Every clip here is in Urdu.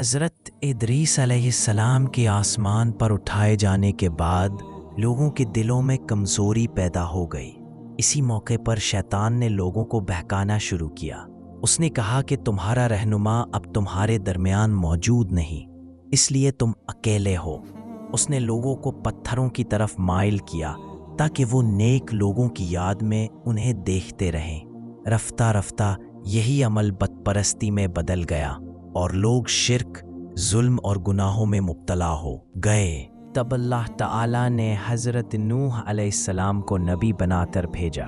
حضرت ادریس علیہ السلام کے آسمان پر اٹھائے جانے کے بعد لوگوں کے دلوں میں کمزوری پیدا ہو گئی۔ اسی موقع پر شیطان نے لوگوں کو بہکانا شروع کیا۔ اس نے کہا کہ تمہارا رہنما اب تمہارے درمیان موجود نہیں، اس لیے تم اکیلے ہو۔ اس نے لوگوں کو پتھروں کی طرف مائل کیا تاکہ وہ نیک لوگوں کی یاد میں انہیں دیکھتے رہیں۔ رفتہ رفتہ یہی عمل بت پرستی میں بدل گیا اور لوگ شرک، ظلم اور گناہوں میں مبتلا ہو گئے۔ تب اللہ تعالیٰ نے حضرت نوح علیہ السلام کو نبی بنا کر بھیجا۔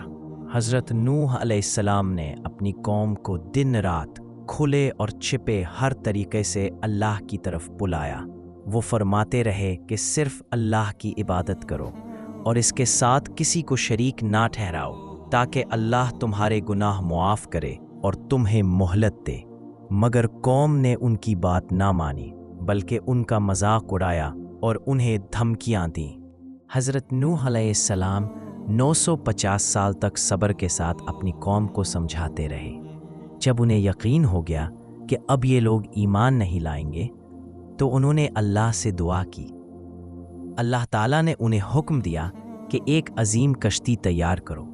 حضرت نوح علیہ السلام نے اپنی قوم کو دن رات کھلے اور چھپے ہر طریقے سے اللہ کی طرف بلایا۔ وہ فرماتے رہے کہ صرف اللہ کی عبادت کرو اور اس کے ساتھ کسی کو شریک نہ ٹھہراؤ، تاکہ اللہ تمہارے گناہ معاف کرے اور تمہیں مہلت دے۔ مگر قوم نے ان کی بات نہ مانی، بلکہ ان کا مذاق اڑایا اور انہیں دھمکیاں دیں۔ حضرت نوح علیہ السلام 950 سال تک صبر کے ساتھ اپنی قوم کو سمجھاتے رہے۔ جب انہیں یقین ہو گیا کہ اب یہ لوگ ایمان نہیں لائیں گے، تو انہوں نے اللہ سے دعا کی۔ اللہ تعالیٰ نے انہیں حکم دیا کہ ایک عظیم کشتی تیار کرو،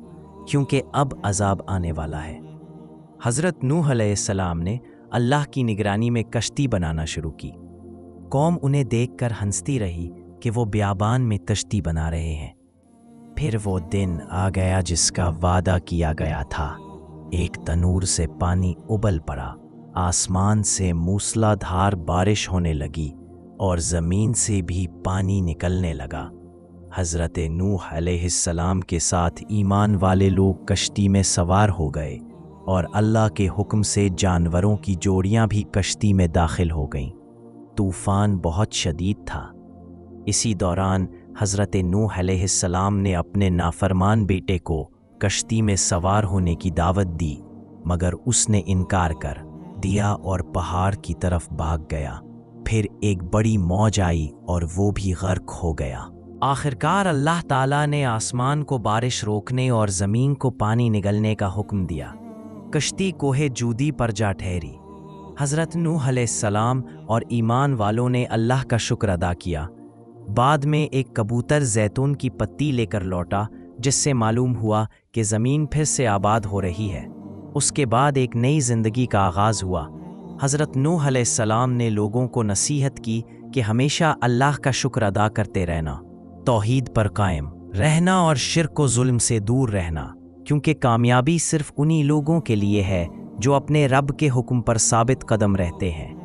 کیونکہ اب عذاب آنے والا ہے۔ حضرت نوح علیہ السلام نے اللہ کی نگرانی میں کشتی بنانا شروع کی۔ قوم انہیں دیکھ کر ہنستی رہی کہ وہ بیابان میں کشتی بنا رہے ہیں۔ پھر وہ دن آ گیا جس کا وعدہ کیا گیا تھا۔ ایک تنور سے پانی ابل پڑا، آسمان سے موسلا دھار بارش ہونے لگی اور زمین سے بھی پانی نکلنے لگا۔ حضرت نوح علیہ السلام کے ساتھ ایمان والے لوگ کشتی میں سوار ہو گئے اور اللہ کے حکم سے جانوروں کی جوڑیاں بھی کشتی میں داخل ہو گئیں۔ طوفان بہت شدید تھا۔ اسی دوران حضرت نوح علیہ السلام نے اپنے نافرمان بیٹے کو کشتی میں سوار ہونے کی دعوت دی، مگر اس نے انکار کر دیا اور پہاڑ کی طرف بھاگ گیا۔ پھر ایک بڑی موج آئی اور وہ بھی غرق ہو گیا۔ آخرکار اللہ تعالیٰ نے آسمان کو بارش روکنے اور زمین کو پانی نگلنے کا حکم دیا۔ کشتی کوہ جودی پر جا ٹھہری۔ حضرت نوح علیہ السلام اور ایمان والوں نے اللہ کا شکر ادا کیا۔ بعد میں ایک کبوتر زیتون کی پتی لے کر لوٹا، جس سے معلوم ہوا کہ زمین پھر سے آباد ہو رہی ہے۔ اس کے بعد ایک نئی زندگی کا آغاز ہوا۔ حضرت نوح علیہ السلام نے لوگوں کو نصیحت کی کہ ہمیشہ اللہ کا شکر ادا کرتے رہنا، توحید پر قائم رہنا اور شرک و ظلم سے دور رہنا، کیونکہ کامیابی صرف انہی لوگوں کے لیے ہے جو اپنے رب کے حکم پر ثابت قدم رہتے ہیں۔